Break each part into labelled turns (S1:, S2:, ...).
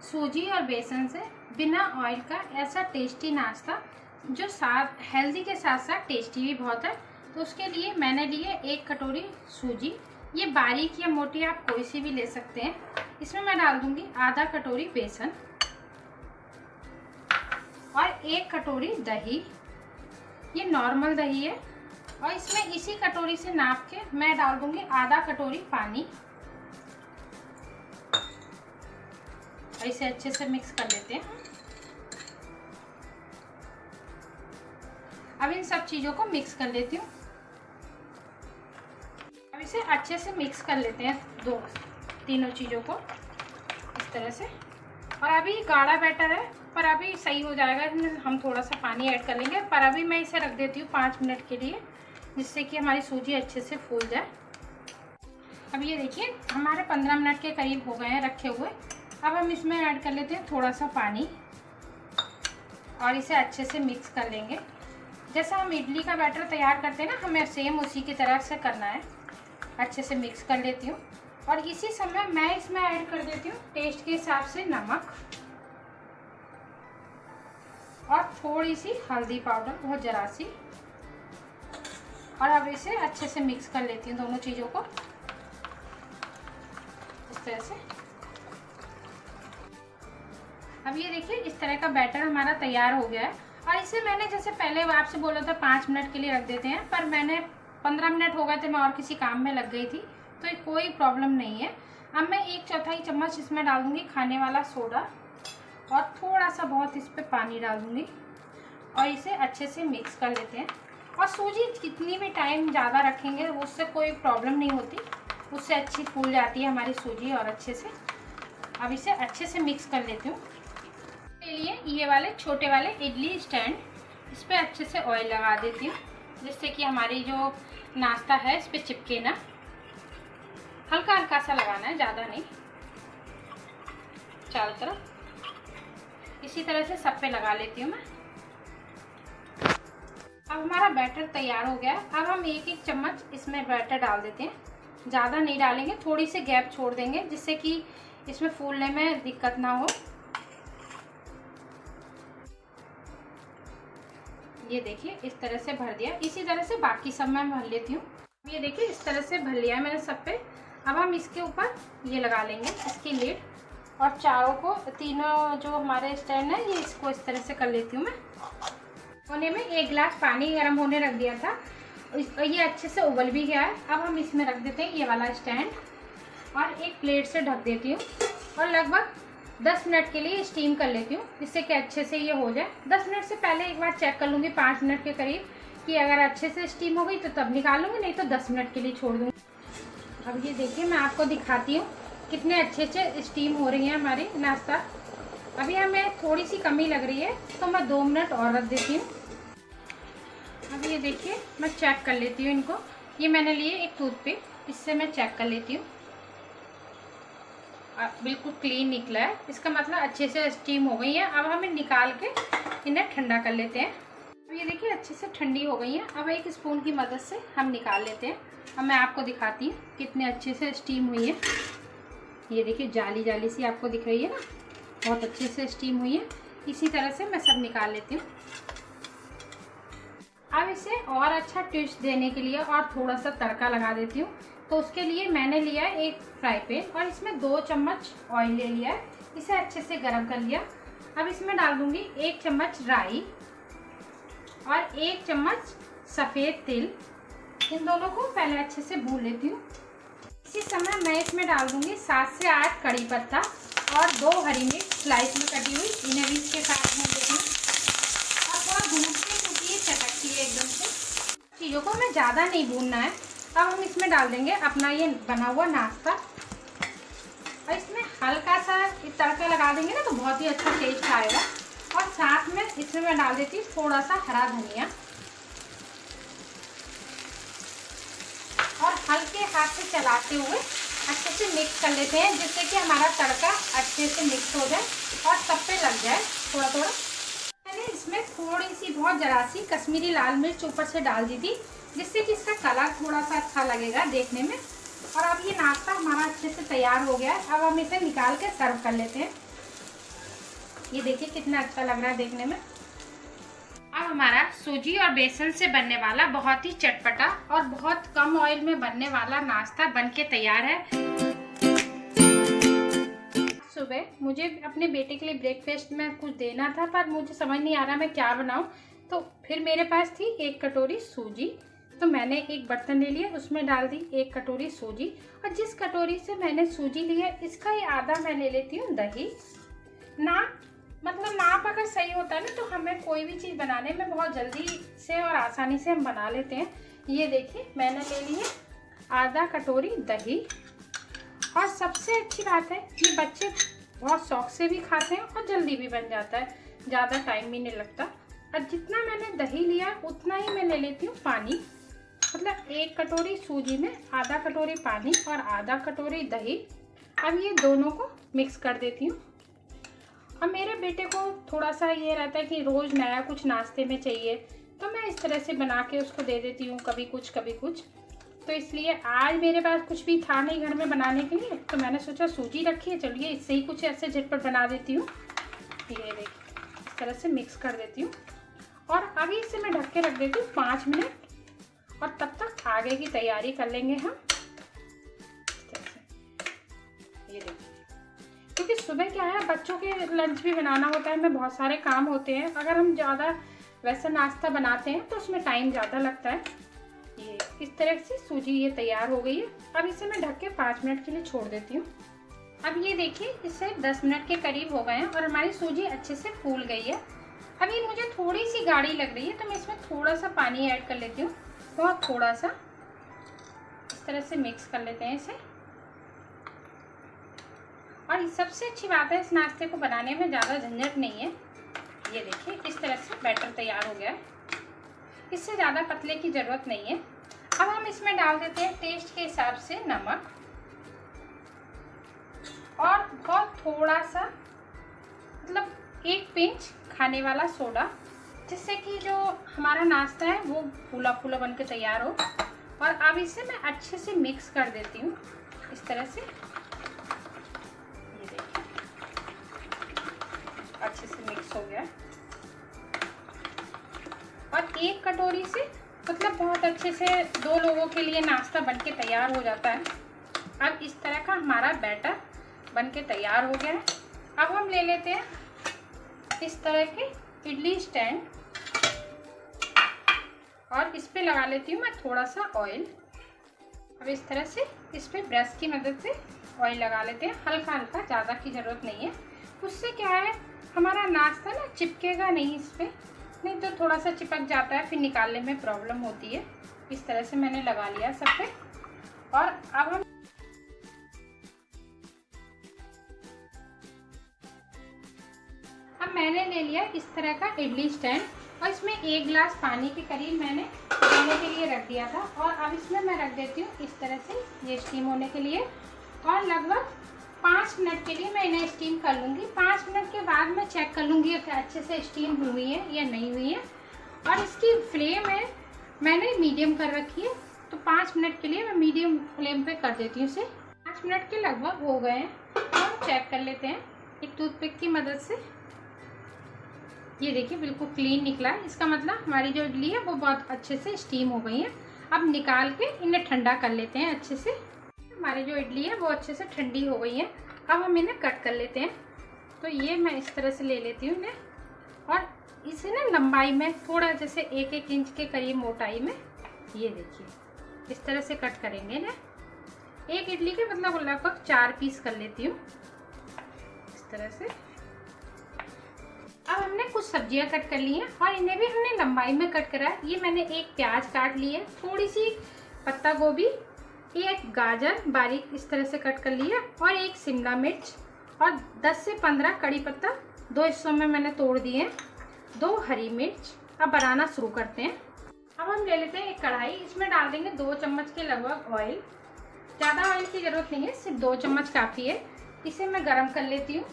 S1: सूजी और बेसन से बिना ऑयल का ऐसा टेस्टी नाश्ता जो साथ हेल्दी के साथ साथ टेस्टी भी बहुत है। तो उसके लिए मैंने लिए 1 कटोरी सूजी। ये बारीक या मोटी आप कोई सी भी ले सकते हैं। इसमें मैं डाल दूंगी आधा कटोरी बेसन और 1 कटोरी दही। ये नॉर्मल दही है। और इसमें इसी कटोरी से नाप के मैं डाल दूंगी आधा कटोरी पानी। और इसे अच्छे से मिक्स कर लेते हैं। अब इन सब चीज़ों को मिक्स कर लेती हूँ। अब इसे अच्छे से मिक्स कर लेते हैं तीनों चीज़ों को इस तरह से। और अभी गाढ़ा बैटर है पर अभी सही हो जाएगा, हम थोड़ा सा पानी ऐड कर लेंगे। पर अभी मैं इसे रख देती हूँ 5 मिनट के लिए, जिससे कि हमारी सूजी अच्छे से फूल जाए। अब ये देखिए हमारे 15 मिनट के करीब हो गए हैं रखे हुए। अब हम इसमें ऐड कर लेते हैं थोड़ा सा पानी और इसे अच्छे से मिक्स कर लेंगे। जैसा हम इडली का बैटर तैयार करते हैं ना, हमें सेम उसी की तरह से करना है। अच्छे से मिक्स कर लेती हूँ और इसी समय मैं इसमें ऐड कर देती हूँ टेस्ट के हिसाब से नमक और थोड़ी सी हल्दी पाउडर, बहुत ज़रा सी। और अब इसे अच्छे से मिक्स कर लेती हूँ दोनों चीज़ों को इस तरह से। अब ये देखिए इस तरह का बैटर हमारा तैयार हो गया है। और इसे मैंने जैसे पहले आपसे बोला था 5 मिनट के लिए रख देते हैं, पर मैंने 15 मिनट हो गए थे, मैं और किसी काम में लग गई थी, तो कोई प्रॉब्लम नहीं है। अब मैं 1/4 चम्मच इसमें डाल दूँगी खाने वाला सोडा और थोड़ा सा बहुत इस पर पानी डाल दूँगी और इसे अच्छे से मिक्स कर लेते हैं। और सूजी कितनी भी टाइम ज़्यादा रखेंगे उससे कोई प्रॉब्लम नहीं होती, उससे अच्छी फूल जाती है हमारी सूजी और अच्छे से। अब इसे अच्छे से मिक्स कर लेती हूँ। के लिए ये वाले छोटे वाले इडली स्टैंड, इस पर अच्छे से ऑयल लगा देती हूँ, जिससे कि हमारी जो नाश्ता है इस पर चिपके ना। हल्का हल्का सा लगाना है, ज़्यादा नहीं, चारों तरफ इसी तरह से सब पे लगा लेती हूँ मैं। अब हमारा बैटर तैयार हो गया है। अब हम 1-1 चम्मच इसमें बैटर डाल देते हैं, ज़्यादा नहीं डालेंगे, थोड़ी सी गैप छोड़ देंगे जिससे कि इसमें फूलने में दिक्कत ना हो। ये देखिए इस तरह से भर दिया। इसी तरह से बाकी सब मैं भर लेती हूँ। ये देखिए इस तरह से भर लिया है मैंने सब पे। अब हम इसके ऊपर ये लगा लेंगे इसकी लिड और चारों को, तीनों जो हमारे स्टैंड है ये इसको इस तरह से कर लेती हूँ मैं। कोने में 1 गिलास पानी गर्म होने रख दिया था, ये अच्छे से उबल भी गया है। अब हम इसमें रख देते हैं ये वाला स्टैंड और एक प्लेट से ढक देती हूँ और लगभग 10 मिनट के लिए स्टीम कर लेती हूँ, जिससे कि अच्छे से ये हो जाए। 10 मिनट से पहले एक बार चेक कर लूँगी 5 मिनट के करीब, कि अगर अच्छे से स्टीम हो गई तो तब निकालूंगी, नहीं तो 10 मिनट के लिए छोड़ दूँगी। अब ये देखिए मैं आपको दिखाती हूँ कितने अच्छे से स्टीम हो रही है हमारी नाश्ता। अभी हमें थोड़ी सी कमी लग रही है तो मैं 2 मिनट और रख देती हूँ। अब ये देखिए मैं चेक कर लेती हूँ इनको। ये मैंने लिए एक टूथपिक, इससे मैं चेक कर लेती हूँ। बिल्कुल क्लीन निकला है, इसका मतलब अच्छे से स्टीम हो गई है। अब हमें निकाल के इन्हें ठंडा कर लेते हैं। अब ये देखिए अच्छे से ठंडी हो गई है। अब एक स्पून की मदद से हम निकाल लेते हैं। अब मैं आपको दिखाती हूँ कितने अच्छे से स्टीम हुई है। ये देखिए जाली जाली सी आपको दिख रही है ना, बहुत अच्छे से स्टीम हुई है। इसी तरह से मैं सब निकाल लेती हूँ। अब इसे और अच्छा टेस्ट देने के लिए और थोड़ा सा तड़का लगा देती हूँ। तो उसके लिए मैंने लिया है एक फ्राई पैन और इसमें 2 चम्मच ऑयल ले लिया है। इसे अच्छे से गर्म कर लिया। अब इसमें डाल दूंगी 1 चम्मच राई और 1 चम्मच सफ़ेद तिल। इन दोनों को पहले अच्छे से भून लेती हूँ। इसी समय मैं इसमें डाल दूंगी 7 से 8 कड़ी पत्ता और 2 हरी मिर्च स्लाइस में कटी हुई, इन्हें भी इसके साथ भून लेती हूँ। और थोड़ा भूनती है क्योंकि ये चटकती है एकदम से। चीज़ों को हमें ज़्यादा नहीं भूनना है। अब हम इसमें डाल देंगे अपना ये बना हुआ नाश्ता और इसमें हल्का सा तड़का लगा देंगे ना तो बहुत ही अच्छा टेस्ट आएगा। और साथ में इसमें मैं डाल देती हूँ थोड़ा सा हरा धनिया और हल्के हाथ से चलाते हुए अच्छे से मिक्स कर लेते हैं, जिससे कि हमारा तड़का अच्छे से मिक्स हो जाए और सब पे लग जाए थोड़ा थोड़ा। मैंने इसमें थोड़ी सी बहुत ज़रा सी कश्मीरी लाल मिर्च ऊपर से डाल दी थी, जिससे कि इसका कलर थोड़ा सा अच्छा लगेगा देखने में। और अब ये नाश्ता हमारा अच्छे से तैयार हो गया है। अब हम इसे निकाल के सर्व कर लेते हैं। ये देखिए कितना अच्छा लग रहा है देखने में। अब हमारा सूजी और बेसन से बनने वाला बहुत ही चटपटा और बहुत कम ऑयल में बनने वाला नाश्ता बनके तैयार है। सुबह मुझे अपने बेटे के लिए ब्रेकफास्ट में कुछ देना था, पर मुझे समझ नहीं आ रहा मैं क्या बनाऊं। तो फिर मेरे पास थी 1 कटोरी सूजी, तो मैंने एक बर्तन ले लिया, उसमें डाल दी 1 कटोरी सूजी। और जिस कटोरी से मैंने सूजी ली है इसका ही आधा मैं ले लेती हूँ दही। नाप अगर सही होता है ना तो हमें कोई भी चीज़ बनाने में बहुत जल्दी से और आसानी से हम बना लेते हैं। ये देखिए मैंने ले ली है आधा कटोरी दही। और सबसे अच्छी बात है ये बच्चे बहुत शौक से भी खाते हैं और जल्दी भी बन जाता है, ज़्यादा टाइम भी नहीं लगता। और जितना मैंने दही लिया उतना ही मैं ले लेती हूँ पानी। मतलब 1 कटोरी सूजी में आधा कटोरी पानी और आधा कटोरी दही। अब ये दोनों को मिक्स कर देती हूँ। अब मेरे बेटे को थोड़ा सा ये रहता है कि रोज़ नया कुछ नाश्ते में चाहिए, तो मैं इस तरह से बना के उसको दे देती हूँ, कभी कुछ कभी कुछ। तो इसलिए आज मेरे पास कुछ भी था नहीं घर में बनाने के लिए, तो मैंने सोचा सूजी रखी है, चलिए इससे ही कुछ ऐसे झटपट बना देती हूँ। ये देखिए इस तरह से मिक्स कर देती हूँ और अभी इसे मैं ढक के रख देती हूँ 5 मिनट, और तब तक आगे की तैयारी कर लेंगे हम। ये देखिए, क्योंकि सुबह क्या है बच्चों के लंच भी बनाना होता है, हमें बहुत सारे काम होते हैं। अगर हम ज़्यादा वैसा नाश्ता बनाते हैं तो उसमें टाइम ज़्यादा लगता है। ये इस तरह से सूजी ये तैयार हो गई है। अब इसे मैं ढक के 5 मिनट के लिए छोड़ देती हूँ। अब ये देखिए इसे 10 मिनट के करीब हो गए हैं और हमारी सूजी अच्छे से फूल गई है। अब ये मुझे थोड़ी सी गाढ़ी लग रही है, तो मैं इसमें थोड़ा सा पानी ऐड कर लेती हूँ, बहुत थोड़ा सा। इस तरह से मिक्स कर लेते हैं इसे। और सबसे अच्छी बात है इस नाश्ते को बनाने में ज़्यादा झंझट नहीं है। ये देखिए इस तरह से बैटर तैयार हो गया है, इससे ज़्यादा पतले की ज़रूरत नहीं है। अब हम इसमें डाल देते हैं टेस्ट के हिसाब से नमक और बहुत थोड़ा सा, मतलब 1 पिंच खाने वाला सोडा, जिससे कि जो हमारा नाश्ता है वो फूला फूला बन के तैयार हो। और अब इसे मैं अच्छे से मिक्स कर देती हूँ इस तरह से। ये देखिए अच्छे से मिक्स हो गया। और 1 कटोरी से मतलब बहुत अच्छे से 2 लोगों के लिए नाश्ता बनके तैयार हो जाता है। अब इस तरह का हमारा बैटर बनके तैयार हो गया है। अब हम ले लेते हैं इस तरह के इडली स्टैंड और इस पे लगा लेती हूँ मैं थोड़ा सा ऑयल। अब इस तरह से इस पे ब्रश की मदद से ऑयल लगा लेते हैं, हल्का हल्का, ज़्यादा की ज़रूरत नहीं है। उससे क्या है हमारा नाश्ता ना चिपकेगा नहीं इस पर, नहीं तो थोड़ा सा चिपक जाता है, फिर निकालने में प्रॉब्लम होती है। इस तरह से मैंने लगा लिया सब पे। और अब हम मैंने ले लिया इस तरह का इडली स्टैंड और इसमें 1 गिलास पानी के करीब मैंने होने के लिए रख दिया था। और अब इसमें मैं रख देती हूँ इस तरह से ये स्टीम होने के लिए, और लगभग 5 मिनट के लिए मैं इन्हें स्टीम कर लूँगी। 5 मिनट के बाद मैं चेक कर लूँगी कि अच्छे से स्टीम हुई है या नहीं हुई है। और इसकी फ्लेम है मैंने मीडियम कर रखी है, तो 5 मिनट के लिए मैं मीडियम फ्लेम पे कर देती हूँ इसे। 5 मिनट के लगभग हो गए हैं, तो हम चेक कर लेते हैं एक टूथपिक की मदद से। ये देखिए बिल्कुल क्लीन निकला है, इसका मतलब हमारी जो इडली है वो बहुत अच्छे से स्टीम हो गई है। अब निकाल के इन्हें ठंडा कर लेते हैं अच्छे से। हमारी जो इडली है वो अच्छे से ठंडी हो गई है। अब हम इन्हें कट कर लेते हैं। तो ये मैं इस तरह से ले लेती हूँ इन्हें, और इसे ना लंबाई में थोड़ा जैसे 1-1 इंच के करीब मोटाई में, ये देखिए इस तरह से कट करेंगे इन्हें। एक इडली के मतलब लगभग 4 पीस कर लेती हूँ इस तरह से। अब हमने कुछ सब्जियां कट कर ली हैं और इन्हें भी हमने लंबाई में कट करा है। ये मैंने 1 प्याज काट ली है, थोड़ी सी पत्ता गोभी, 1 गाजर बारीक इस तरह से कट कर लिया, और 1 शिमला मिर्च, और 10 से 15 कड़ी पत्ता 2 हिस्सों में मैंने तोड़ दिए, 2 हरी मिर्च। अब बनाना शुरू करते हैं। अब हम ले लेते हैं एक कढ़ाई, इसमें डाल देंगे 2 चम्मच के लगभग ऑयल। ज़्यादा ऑयल की ज़रूरत नहीं है, सिर्फ 2 चम्मच काफ़ी है। इसे मैं गरम कर लेती हूँ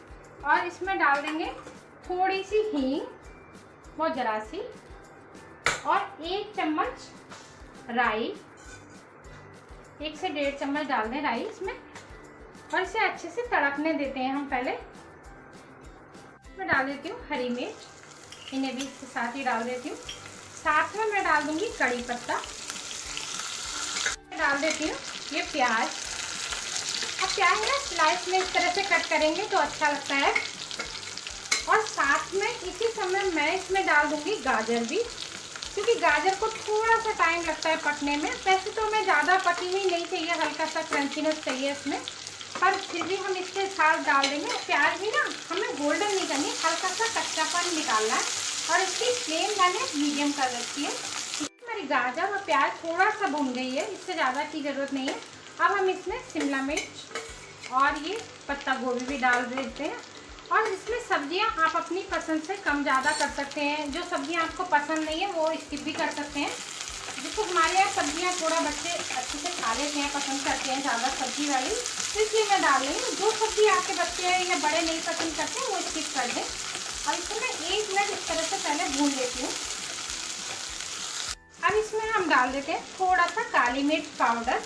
S1: और इसमें डाल देंगे थोड़ी सी हींग, बहुत जरा सी, और 1 चम्मच राई, 1 से 1.5 चम्मच डाल दें राई इसमें, और इसे अच्छे से तड़कने देते हैं हम पहले। मैं डाल देती हूँ हरी मिर्च, इन्हें भी इसके साथ ही डाल देती हूँ। साथ में मैं डाल दूँगी कड़ी पत्ता, डाल देती हूँ ये प्याज। अब प्याज ना स्लाइस में इस तरह से कट करेंगे तो अच्छा लगता है। और साथ में इसी समय मैं इसमें डाल दूँगी गाजर भी, क्योंकि गाजर को थोड़ा सा टाइम लगता है पकने में। वैसे तो हमें ज़्यादा पकी हुई नहीं चाहिए, हल्का सा क्रंचीनेस चाहिए इसमें, पर फिर भी हम इसके साथ डाल देंगे। प्याज भी ना हमें गोल्डन नहीं करनी, हल्का सा कच्चापन निकालना है। और इसकी फ्लेम मैंने मीडियम कर रखी है। हमारी गाजर और प्याज थोड़ा सा भून गई है, इससे ज़्यादा की ज़रूरत नहीं है। अब हम इसमें शिमला मिर्च और ये पत्ता गोभी भी डाल देते हैं। और इसमें सब्जियां आप अपनी पसंद से कम ज़्यादा कर सकते हैं। जो सब्जियां आपको पसंद नहीं है वो स्किप भी कर सकते हैं। जिसको हमारे यहाँ सब्जियां थोड़ा बच्चे अच्छे से खा लेते हैं, पसंद करते हैं ज़्यादा सब्जी वाली, तो इसलिए मैं डाल रही हूँ। जो सब्जी आपके बच्चे या बड़े नहीं पसंद करते हैं वो स्किप कर दें। और इसको मैं 1 मिनट इस तरह से पहले भून लेती हूँ। अब इसमें हम डाल देते हैं थोड़ा सा काली मिर्च पाउडर,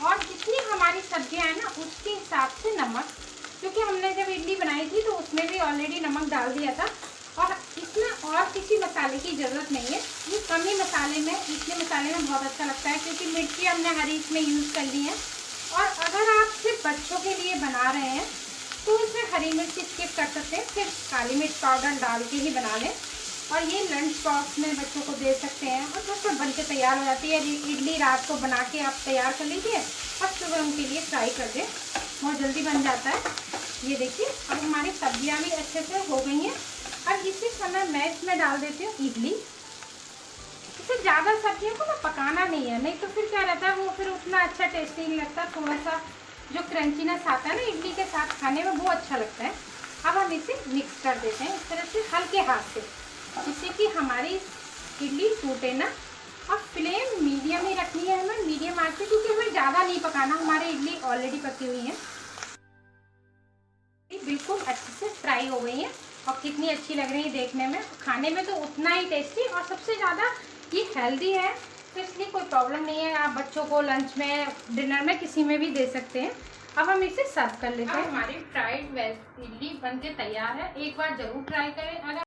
S1: और जितनी हमारी सब्जियां हैं ना उसके हिसाब से नमक, क्योंकि हमने जब इडली बनाई थी तो उसमें भी ऑलरेडी नमक डाल दिया था। और इसमें और किसी मसाले की ज़रूरत नहीं है, ये कम ही मसाले में, इतने मसाले में बहुत अच्छा लगता है, क्योंकि मिर्ची हमने हरी इसमें यूज़ कर ली है। और अगर आप सिर्फ बच्चों के लिए बना रहे हैं तो इसमें हरी मिर्च स्किप कर सकते हैं, सिर्फ काली मिर्च पाउडर डाल के ही बना लें। और ये लंच बॉक्स में बच्चों को दे सकते हैं और झटपट बन के तैयार हो जाती है। इडली रात को बना के आप तैयार कर लीजिए और सुबह उनके लिए फ्राई कर दें, बहुत जल्दी बन जाता है। ये देखिए अब हमारी सब्जियां भी अच्छे से हो गई हैं। अब इसी समय मैं इसमें डाल देती हूँ इडली। इसे ज़्यादा सब्जियों को ना पकाना नहीं है, नहीं तो फिर क्या रहता है वो फिर उतना अच्छा टेस्टी नहीं लगता। थोड़ा सा जो क्रंचीनेस आता है ना इडली के साथ खाने में वो अच्छा लगता है। अब हम इसे मिक्स कर देते हैं इस तरह से हल्के हाथ से, जिससे कि हमारी इडली टूटे ना। और फ्लेम मीडियम ही रखनी है हमें, मीडियम आंच पे, क्योंकि हमें ज़्यादा नहीं पकाना। हमारी इडली ऑलरेडी पकी हुई है, बिल्कुल अच्छे से फ्राई हो गई है और कितनी अच्छी लग रही है देखने में। खाने में तो उतना ही टेस्टी, और सबसे ज़्यादा ये हेल्दी है, तो इसलिए कोई प्रॉब्लम नहीं है। आप बच्चों को लंच में, डिनर में, किसी में भी दे सकते हैं। अब हम इसे सर्व कर लेते हैं। हमारी फ्राइड वेज इडली बनके तैयार है, एक बार ज़रूर ट्राई करें। अगर